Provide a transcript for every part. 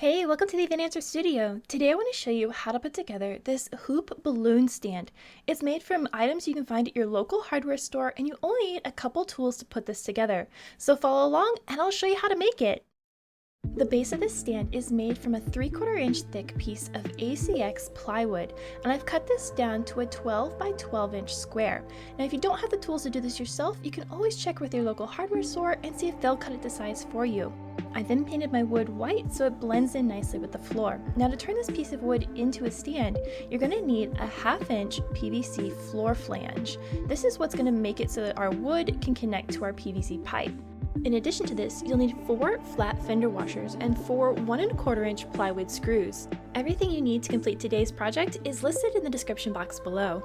Hey, welcome to the Event Answer Studio. Today I want to show you how to put together this hoop balloon stand. It's made from items you can find at your local hardware store, and you only need a couple tools to put this together. So follow along and I'll show you how to make it. The base of this stand is made from a 3/4 inch thick piece of ACX plywood, and I've cut this down to a 12 by 12 inch square. Now if you don't have the tools to do this yourself, you can always check with your local hardware store and see if they'll cut it to size for you. I then painted my wood white so it blends in nicely with the floor. Now to turn this piece of wood into a stand, you're going to need a 1/2 inch PVC floor flange. This is what's going to make it so that our wood can connect to our PVC pipe. In addition to this, you'll need 4 flat fender washers and 4 1¼ inch plywood screws. Everything you need to complete today's project is listed in the description box below.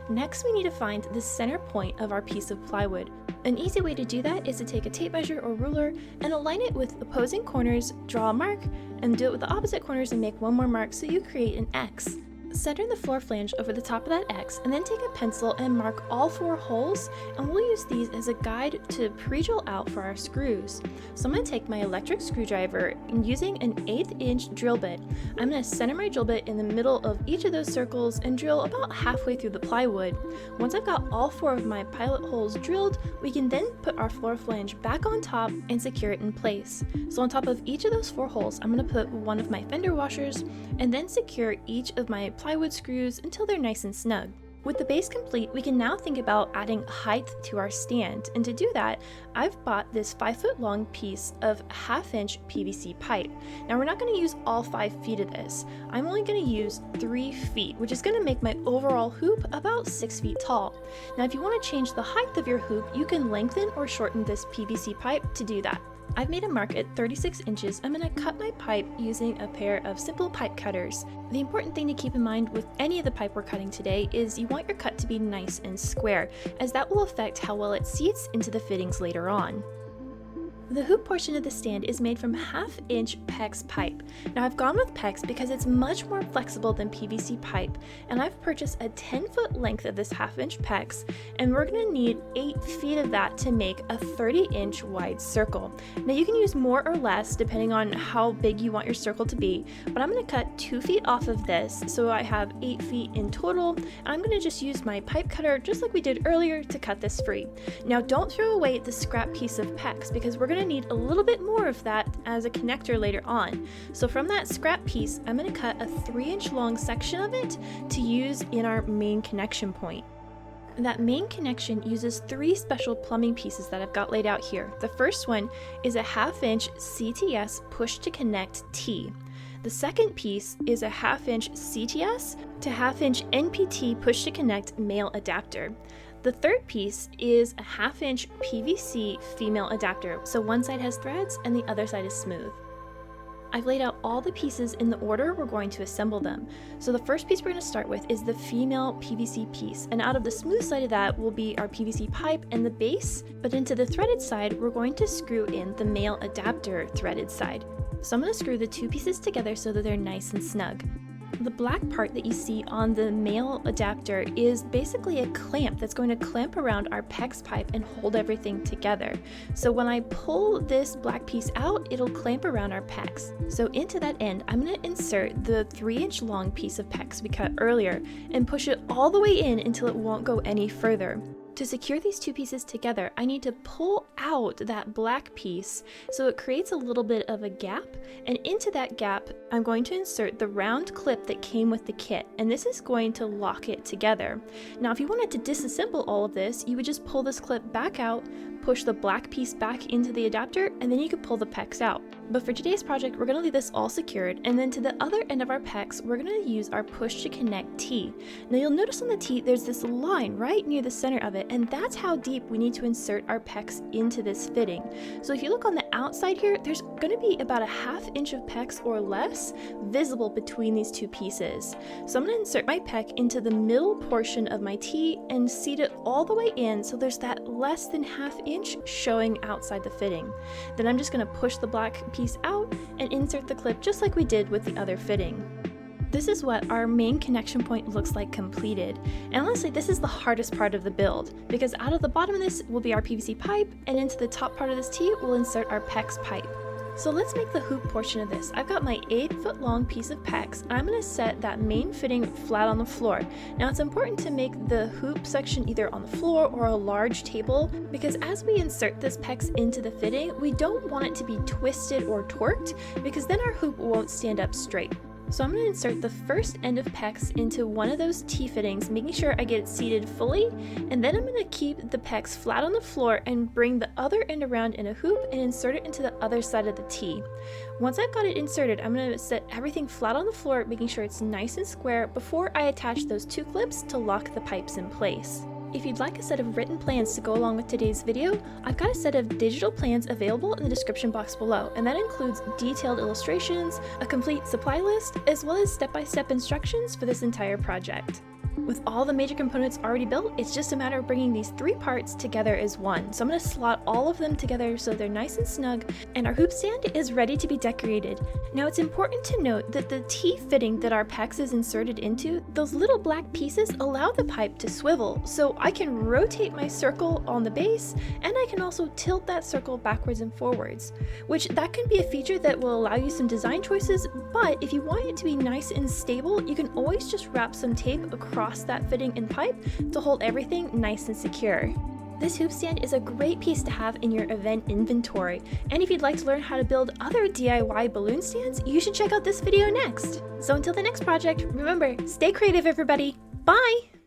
Next, we need to find the center point of our piece of plywood. An easy way to do that is to take a tape measure or ruler and align it with opposing corners, draw a mark, and do it with the opposite corners and make one more mark so you create an X. Center the floor flange over the top of that X and then take a pencil and mark all 4 holes, and we'll use these as a guide to pre-drill out for our screws. So I'm going to take my electric screwdriver and using an 1/8 inch drill bit, I'm going to center my drill bit in the middle of each of those circles and drill about halfway through the plywood. Once I've got all 4 of my pilot holes drilled, we can then put our floor flange back on top and secure it in place. So on top of each of those 4 holes, I'm going to put one of my fender washers and then secure each of my plywood screws until they're nice and snug. With the base complete, we can now think about adding height to our stand, and to do that, I've bought this 5-foot long piece of 1/2 inch PVC pipe. Now we're not going to use all 5 feet of this. I'm only going to use 3 feet, which is going to make my overall hoop about 6 feet tall. Now if you want to change the height of your hoop, you can lengthen or shorten this PVC pipe to do that. I've made a mark at 36 inches. I'm going to cut my pipe using a pair of simple pipe cutters. The important thing to keep in mind with any of the pipe we're cutting today is you want your cut to be nice and square, as that will affect how well it seats into the fittings later on. The hoop portion of the stand is made from 1/2 inch PEX pipe. Now I've gone with PEX because it's much more flexible than PVC pipe, and I've purchased a 10-foot length of this 1/2 inch PEX, and we're going to need 8 feet of that to make a 30-inch wide circle. Now you can use more or less depending on how big you want your circle to be, but I'm going to cut 2 feet off of this so I have 8 feet in total, and I'm going to just use my pipe cutter just like we did earlier to cut this free. Now don't throw away the scrap piece of PEX because we're going to need a little bit more of that as a connector later on. So from that scrap piece, I'm going to cut a 3-inch long section of it to use in our main connection point. That main connection uses 3 special plumbing pieces that I've got laid out here. The first one is a 1/2 inch CTS Push to Connect T. The second piece is a 1/2 inch CTS to 1/2 inch NPT Push to Connect Male Adapter. The third piece is a 1/2 inch PVC Female Adapter, so one side has threads and the other side is smooth. I've laid out all the pieces in the order we're going to assemble them. So the first piece we're going to start with is the female PVC piece, and out of the smooth side of that will be our PVC pipe and the base, but into the threaded side we're going to screw in the male adapter threaded side. So I'm going to screw the 2 pieces together so that they're nice and snug. The black part that you see on the male adapter is basically a clamp that's going to clamp around our PEX pipe and hold everything together. So when I pull this black piece out, it'll clamp around our PEX. So into that end, I'm going to insert the 3-inch long piece of PEX we cut earlier and push it all the way in until it won't go any further. To secure these 2 pieces together, I need to pull out that black piece so it creates a little bit of a gap, and into that gap I'm going to insert the round clip that came with the kit, and this is going to lock it together. Now if you wanted to disassemble all of this, you would just pull this clip back out, push the black piece back into the adapter, and then you could pull the PEX out. But for today's project, we're going to leave this all secured, and then to the other end of our PEX, we're going to use our Push to Connect T. Now you'll notice on the T, there's this line right near the center of it, and that's how deep we need to insert our PEX into this fitting. So if you look on the outside here, there's going to be about a 1/2 inch of PEX or less visible between these 2 pieces. So I'm going to insert my PEX into the middle portion of my T and seat it all the way in so there's that less than 1/2 inch showing outside the fitting. Then I'm just going to push the black piece out and insert the clip just like we did with the other fitting. This is what our main connection point looks like completed. And honestly, this is the hardest part of the build, because out of the bottom of this will be our PVC pipe, and into the top part of this T we'll insert our PEX pipe. So let's make the hoop portion of this. I've got my 8-foot long piece of PEX. I'm going to set that main fitting flat on the floor. Now it's important to make the hoop section either on the floor or a large table, because as we insert this PEX into the fitting, we don't want it to be twisted or torqued, because then our hoop won't stand up straight. So I'm going to insert the first end of PEX into one of those T-fittings, making sure I get it seated fully, and then I'm going to keep the PEX flat on the floor and bring the other end around in a hoop and insert it into the other side of the T. Once I've got it inserted, I'm going to set everything flat on the floor, making sure it's nice and square before I attach those 2 clips to lock the pipes in place. If you'd like a set of written plans to go along with today's video, I've got a set of digital plans available in the description box below, and that includes detailed illustrations, a complete supply list, as well as step-by-step instructions for this entire project. With all the major components already built, it's just a matter of bringing these 3 parts together as one. So I'm going to slot all of them together so they're nice and snug, and our hoop stand is ready to be decorated. Now it's important to note that the T-fitting that our PEX is inserted into, those little black pieces allow the pipe to swivel, so I can rotate my circle on the base, and I can also tilt that circle backwards and forwards, which that can be a feature that will allow you some design choices, but if you want it to be nice and stable, you can always just wrap some tape across that fitting and pipe to hold everything nice and secure. This hoop stand is a great piece to have in your event inventory, and if you'd like to learn how to build other DIY balloon stands, you should check out this video next. So until the next project, remember, stay creative everybody! Bye!